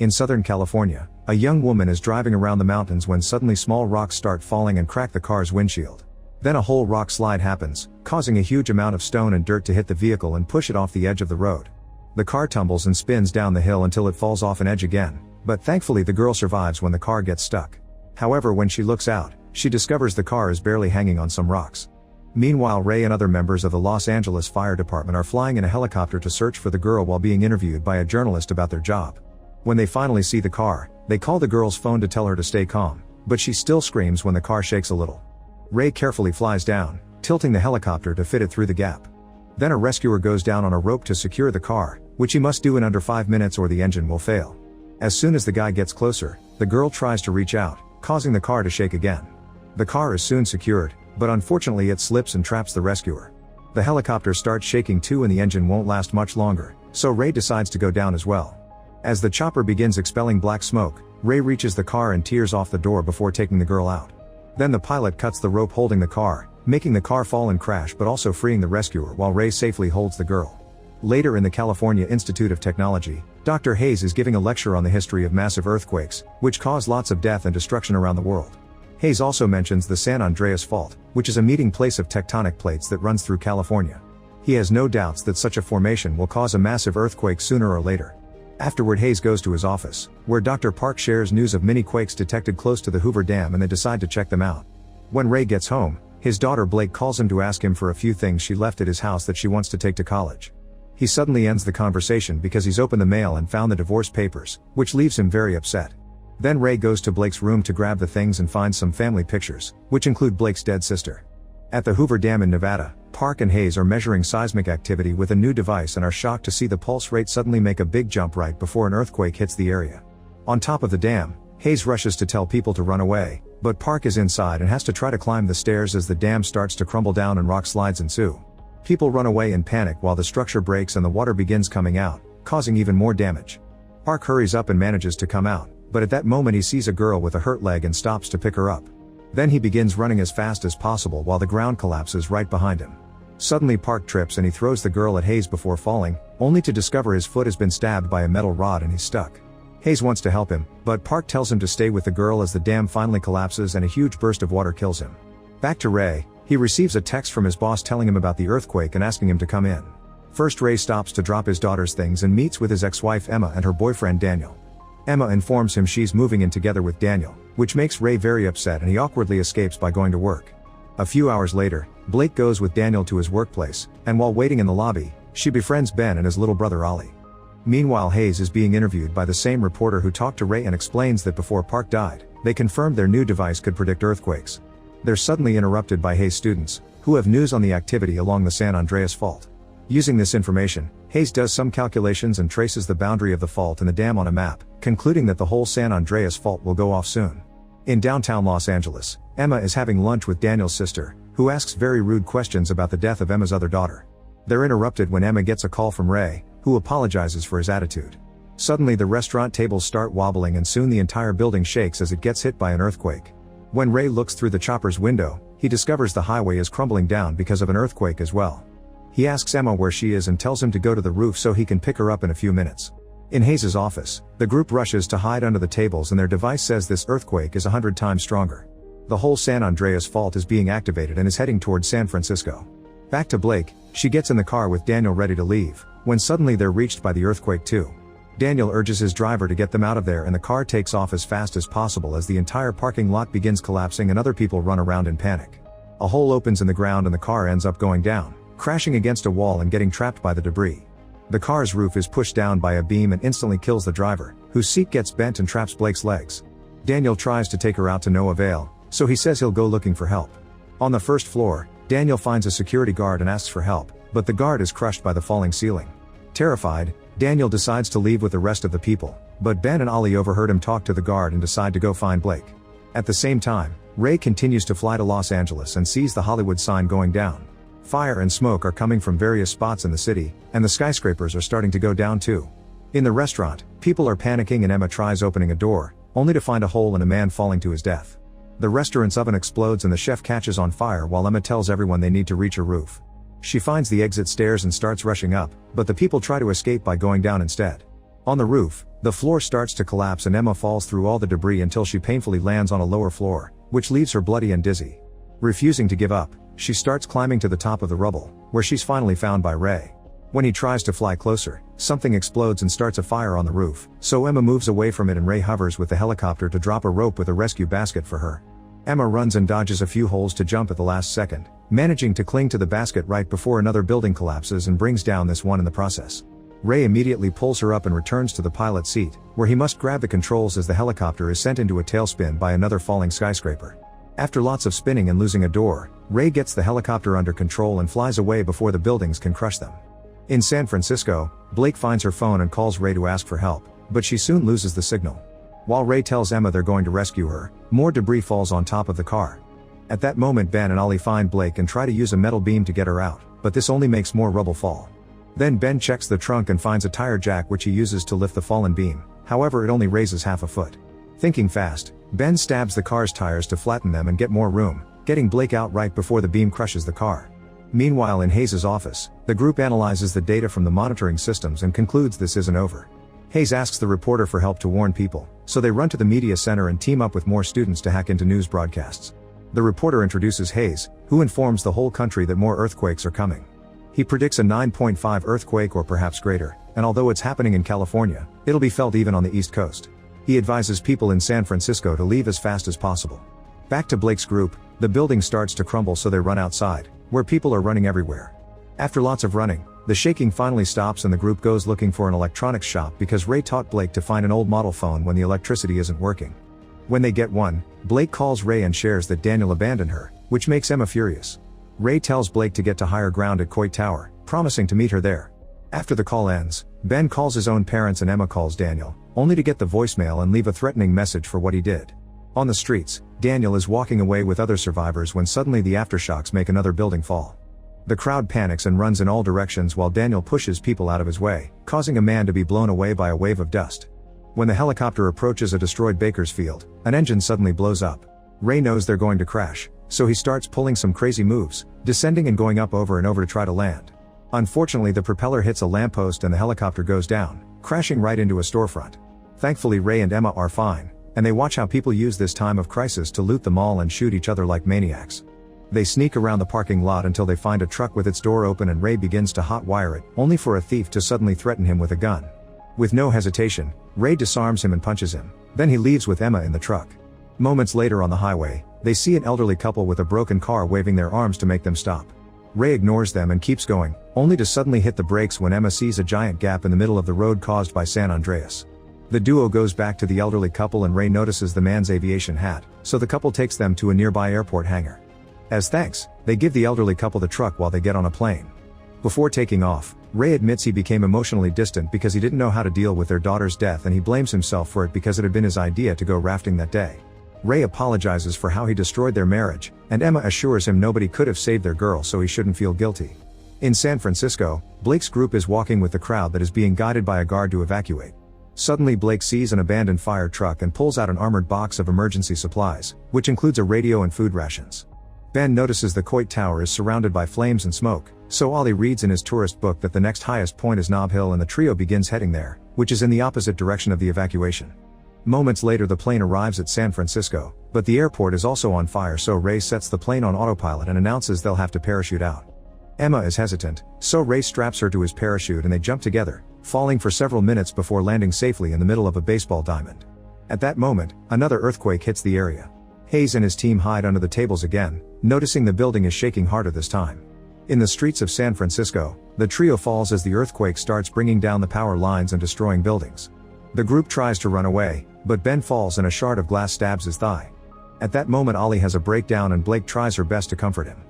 In Southern California, a young woman is driving around the mountains when suddenly small rocks start falling and crack the car's windshield. Then a whole rock slide happens, causing a huge amount of stone and dirt to hit the vehicle and push it off the edge of the road. The car tumbles and spins down the hill until it falls off an edge again, but thankfully the girl survives when the car gets stuck. However, when she looks out, she discovers the car is barely hanging on some rocks. Meanwhile, Ray and other members of the Los Angeles Fire Department are flying in a helicopter to search for the girl while being interviewed by a journalist about their job. When they finally see the car, they call the girl's phone to tell her to stay calm, but she still screams when the car shakes a little. Ray carefully flies down, tilting the helicopter to fit it through the gap. Then a rescuer goes down on a rope to secure the car, which he must do in under 5 minutes or the engine will fail. As soon as the guy gets closer, the girl tries to reach out, causing the car to shake again. The car is soon secured, but unfortunately it slips and traps the rescuer. The helicopter starts shaking too and the engine won't last much longer, so Ray decides to go down as well. As the chopper begins expelling black smoke, Ray reaches the car and tears off the door before taking the girl out. Then the pilot cuts the rope holding the car, making the car fall and crash but also freeing the rescuer while Ray safely holds the girl. Later in the California Institute of Technology, Dr. Hayes is giving a lecture on the history of massive earthquakes, which cause lots of death and destruction around the world. Hayes also mentions the San Andreas Fault, which is a meeting place of tectonic plates that runs through California. He has no doubts that such a formation will cause a massive earthquake sooner or later. Afterward, Hayes goes to his office, where Dr. Park shares news of mini quakes detected close to the Hoover Dam and they decide to check them out. When Ray gets home, his daughter Blake calls him to ask him for a few things she left at his house that she wants to take to college. He suddenly ends the conversation because he's opened the mail and found the divorce papers, which leaves him very upset. Then Ray goes to Blake's room to grab the things and finds some family pictures, which include Blake's dead sister. At the Hoover Dam in Nevada, Park and Hayes are measuring seismic activity with a new device and are shocked to see the pulse rate suddenly make a big jump right before an earthquake hits the area. On top of the dam, Hayes rushes to tell people to run away, but Park is inside and has to try to climb the stairs as the dam starts to crumble down and rock slides ensue. People run away in panic while the structure breaks and the water begins coming out, causing even more damage. Park hurries up and manages to come out, but at that moment he sees a girl with a hurt leg and stops to pick her up. Then he begins running as fast as possible while the ground collapses right behind him. Suddenly Park trips and he throws the girl at Hayes before falling, only to discover his foot has been stabbed by a metal rod and he's stuck. Hayes wants to help him, but Park tells him to stay with the girl as the dam finally collapses and a huge burst of water kills him. Back to Ray, he receives a text from his boss telling him about the earthquake and asking him to come in. First, Ray stops to drop his daughter's things and meets with his ex-wife Emma and her boyfriend Daniel. Emma informs him she's moving in together with Daniel, which makes Ray very upset and he awkwardly escapes by going to work. A few hours later, Blake goes with Daniel to his workplace, and while waiting in the lobby, she befriends Ben and his little brother Ollie. Meanwhile, Hayes is being interviewed by the same reporter who talked to Ray and explains that before Park died, they confirmed their new device could predict earthquakes. They're suddenly interrupted by Hayes' students, who have news on the activity along the San Andreas Fault. Using this information, Hayes does some calculations and traces the boundary of the fault and the dam on a map, concluding that the whole San Andreas Fault will go off soon. In downtown Los Angeles, Emma is having lunch with Daniel's sister, who asks very rude questions about the death of Emma's other daughter. They're interrupted when Emma gets a call from Ray, who apologizes for his attitude. Suddenly the restaurant tables start wobbling and soon the entire building shakes as it gets hit by an earthquake. When Ray looks through the chopper's window, he discovers the highway is crumbling down because of an earthquake as well. He asks Emma where she is and tells him to go to the roof so he can pick her up in a few minutes. In Hayes' office, the group rushes to hide under the tables and their device says this earthquake is 100 times stronger. The whole San Andreas Fault is being activated and is heading towards San Francisco. Back to Blake, she gets in the car with Daniel ready to leave, when suddenly they're reached by the earthquake too. Daniel urges his driver to get them out of there and the car takes off as fast as possible as the entire parking lot begins collapsing and other people run around in panic. A hole opens in the ground and the car ends up going down, crashing against a wall and getting trapped by the debris. The car's roof is pushed down by a beam and instantly kills the driver, whose seat gets bent and traps Blake's legs. Daniel tries to take her out to no avail, so he says he'll go looking for help. On the first floor, Daniel finds a security guard and asks for help, but the guard is crushed by the falling ceiling. Terrified, Daniel decides to leave with the rest of the people, but Ben and Ollie overheard him talk to the guard and decide to go find Blake. At the same time, Ray continues to fly to Los Angeles and sees the Hollywood sign going down. Fire and smoke are coming from various spots in the city, and the skyscrapers are starting to go down too. In the restaurant, people are panicking and Emma tries opening a door, only to find a hole and a man falling to his death. The restaurant's oven explodes and the chef catches on fire while Emma tells everyone they need to reach a roof. She finds the exit stairs and starts rushing up, but the people try to escape by going down instead. On the roof, the floor starts to collapse and Emma falls through all the debris until she painfully lands on a lower floor, which leaves her bloody and dizzy. Refusing to give up, she starts climbing to the top of the rubble, where she's finally found by Ray. When he tries to fly closer, something explodes and starts a fire on the roof, so Emma moves away from it and Ray hovers with the helicopter to drop a rope with a rescue basket for her. Emma runs and dodges a few holes to jump at the last second, managing to cling to the basket right before another building collapses and brings down this one in the process. Ray immediately pulls her up and returns to the pilot seat, where he must grab the controls as the helicopter is sent into a tailspin by another falling skyscraper. After lots of spinning and losing a door, Ray gets the helicopter under control and flies away before the buildings can crush them. In San Francisco, Blake finds her phone and calls Ray to ask for help, but she soon loses the signal. While Ray tells Emma they're going to rescue her, more debris falls on top of the car. At that moment Ben and Ollie find Blake and try to use a metal beam to get her out, but this only makes more rubble fall. Then Ben checks the trunk and finds a tire jack which he uses to lift the fallen beam, however it only raises half a foot. Thinking fast, Ben stabs the car's tires to flatten them and get more room, getting Blake out right before the beam crushes the car. Meanwhile in Hayes' office, the group analyzes the data from the monitoring systems and concludes this isn't over. Hayes asks the reporter for help to warn people, so they run to the media center and team up with more students to hack into news broadcasts. The reporter introduces Hayes, who informs the whole country that more earthquakes are coming. He predicts a 9.5 earthquake or perhaps greater, and although it's happening in California, it'll be felt even on the East Coast. He advises people in San Francisco to leave as fast as possible. Back to Blake's group, the building starts to crumble so they run outside, where people are running everywhere. After lots of running, the shaking finally stops and the group goes looking for an electronics shop because Ray taught Blake to find an old model phone when the electricity isn't working. When they get one, Blake calls Ray and shares that Daniel abandoned her, which makes Emma furious. Ray tells Blake to get to higher ground at Coit Tower, promising to meet her there. After the call ends, Ben calls his own parents and Emma calls Daniel, only to get the voicemail and leave a threatening message for what he did. On the streets, Daniel is walking away with other survivors when suddenly the aftershocks make another building fall. The crowd panics and runs in all directions while Daniel pushes people out of his way, causing a man to be blown away by a wave of dust. When the helicopter approaches a destroyed Bakersfield, an engine suddenly blows up. Ray knows they're going to crash, so he starts pulling some crazy moves, descending and going up over and over to try to land. Unfortunately the propeller hits a lamppost and the helicopter goes down, crashing right into a storefront. Thankfully Ray and Emma are fine, and they watch how people use this time of crisis to loot the mall and shoot each other like maniacs. They sneak around the parking lot until they find a truck with its door open and Ray begins to hotwire it, only for a thief to suddenly threaten him with a gun. With no hesitation, Ray disarms him and punches him, then he leaves with Emma in the truck. Moments later on the highway, they see an elderly couple with a broken car waving their arms to make them stop. Ray ignores them and keeps going, only to suddenly hit the brakes when Emma sees a giant gap in the middle of the road caused by San Andreas. The duo goes back to the elderly couple and Ray notices the man's aviation hat, so the couple takes them to a nearby airport hangar. As thanks, they give the elderly couple the truck while they get on a plane. Before taking off, Ray admits he became emotionally distant because he didn't know how to deal with their daughter's death and he blames himself for it because it had been his idea to go rafting that day. Ray apologizes for how he destroyed their marriage, and Emma assures him nobody could have saved their girl so he shouldn't feel guilty. In San Francisco, Blake's group is walking with the crowd that is being guided by a guard to evacuate. Suddenly Blake sees an abandoned fire truck and pulls out an armored box of emergency supplies, which includes a radio and food rations. Ben notices the Coit Tower is surrounded by flames and smoke, so Ollie reads in his tourist book that the next highest point is Nob Hill and the trio begins heading there, which is in the opposite direction of the evacuation. Moments later the plane arrives at San Francisco, but the airport is also on fire so Ray sets the plane on autopilot and announces they'll have to parachute out. Emma is hesitant, so Ray straps her to his parachute and they jump together, falling for several minutes before landing safely in the middle of a baseball diamond. At that moment, another earthquake hits the area. Hayes and his team hide under the tables again, noticing the building is shaking harder this time. In the streets of San Francisco, the trio falls as the earthquake starts bringing down the power lines and destroying buildings. The group tries to run away, but Ben falls and a shard of glass stabs his thigh. At that moment Ollie has a breakdown and Blake tries her best to comfort him.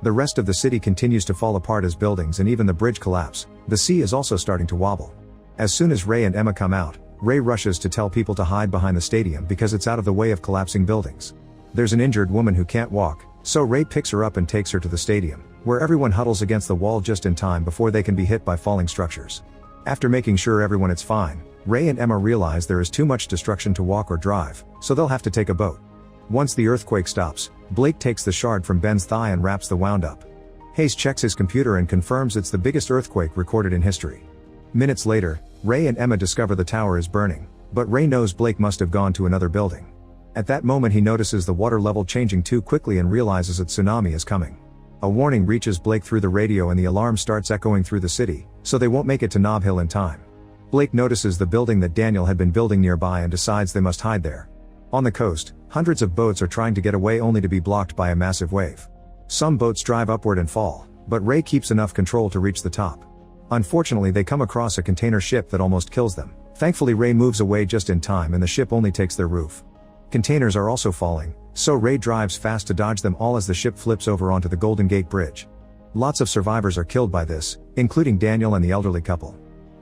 The rest of the city continues to fall apart as buildings and even the bridge collapse. The sea is also starting to wobble. As soon as Ray and Emma come out, Ray rushes to tell people to hide behind the stadium because it's out of the way of collapsing buildings. There's an injured woman who can't walk, so Ray picks her up and takes her to the stadium, where everyone huddles against the wall just in time before they can be hit by falling structures. After making sure everyone is fine, Ray and Emma realize there is too much destruction to walk or drive, so they'll have to take a boat. Once the earthquake stops, Blake takes the shard from Ben's thigh and wraps the wound up. Hayes checks his computer and confirms it's the biggest earthquake recorded in history. Minutes later, Ray and Emma discover the tower is burning, but Ray knows Blake must have gone to another building. At that moment he notices the water level changing too quickly and realizes a tsunami is coming. A warning reaches Blake through the radio and the alarm starts echoing through the city, so they won't make it to Nob Hill in time. Blake notices the building that Daniel had been building nearby and decides they must hide there. On the coast, hundreds of boats are trying to get away only to be blocked by a massive wave. Some boats drive upward and fall, but Ray keeps enough control to reach the top. Unfortunately they come across a container ship that almost kills them. Thankfully Ray moves away just in time and the ship only takes their roof. Containers are also falling, so Ray drives fast to dodge them all as the ship flips over onto the Golden Gate Bridge. Lots of survivors are killed by this, including Daniel and the elderly couple.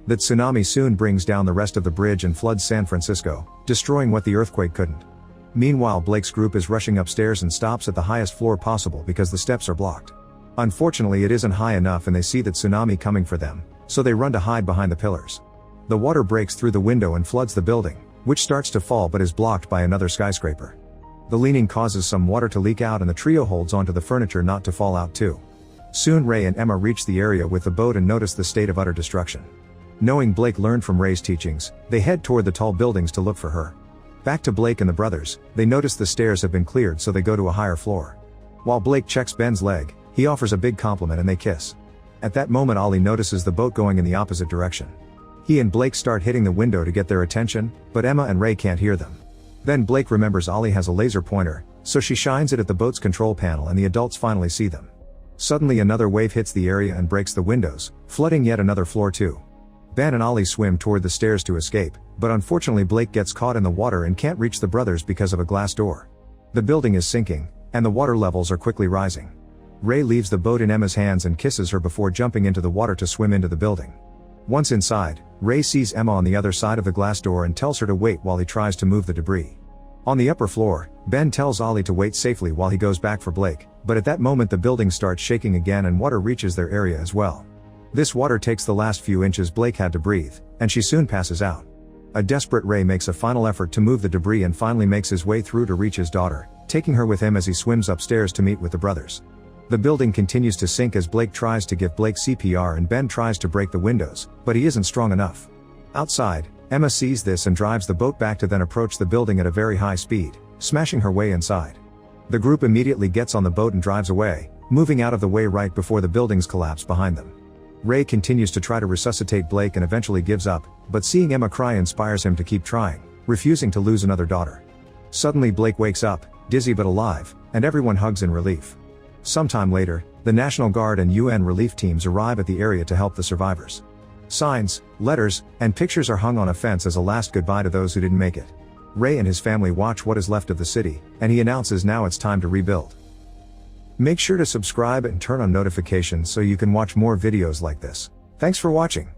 The tsunami soon brings down the rest of the bridge and floods San Francisco, destroying what the earthquake couldn't. Meanwhile Blake's group is rushing upstairs and stops at the highest floor possible because the steps are blocked. Unfortunately it isn't high enough and they see the tsunami coming for them, so they run to hide behind the pillars. The water breaks through the window and floods the building, which starts to fall but is blocked by another skyscraper. The leaning causes some water to leak out and the trio holds onto the furniture not to fall out too. Soon Ray and Emma reach the area with the boat and notice the state of utter destruction. Knowing Blake learned from Ray's teachings, they head toward the tall buildings to look for her. Back to Blake and the brothers, they notice the stairs have been cleared so they go to a higher floor. While Blake checks Ben's leg, he offers a big compliment and they kiss. At that moment Ollie notices the boat going in the opposite direction. He and Blake start hitting the window to get their attention, but Emma and Ray can't hear them. Then Blake remembers Ollie has a laser pointer, so she shines it at the boat's control panel and the adults finally see them. Suddenly another wave hits the area and breaks the windows, flooding yet another floor too. Ben and Ollie swim toward the stairs to escape, but unfortunately Blake gets caught in the water and can't reach the brothers because of a glass door. The building is sinking, and the water levels are quickly rising. Ray leaves the boat in Emma's hands and kisses her before jumping into the water to swim into the building. Once inside, Ray sees Emma on the other side of the glass door and tells her to wait while he tries to move the debris. On the upper floor, Ben tells Ollie to wait safely while he goes back for Blake, but at that moment the building starts shaking again and water reaches their area as well. This water takes the last few inches Blake had to breathe, and she soon passes out. A desperate Ray makes a final effort to move the debris and finally makes his way through to reach his daughter, taking her with him as he swims upstairs to meet with the brothers. The building continues to sink as Blake tries to give Blake CPR and Ben tries to break the windows, but he isn't strong enough. Outside, Emma sees this and drives the boat back to then approach the building at a very high speed, smashing her way inside. The group immediately gets on the boat and drives away, moving out of the way right before the buildings collapse behind them. Ray continues to try to resuscitate Blake and eventually gives up, but seeing Emma cry inspires him to keep trying, refusing to lose another daughter. Suddenly Blake wakes up, dizzy but alive, and everyone hugs in relief. Sometime later, the National Guard and UN relief teams arrive at the area to help the survivors. Signs, letters, and pictures are hung on a fence as a last goodbye to those who didn't make it. Ray and his family watch what is left of the city, and he announces now it's time to rebuild. Make sure to subscribe and turn on notifications so you can watch more videos like this. Thanks for watching.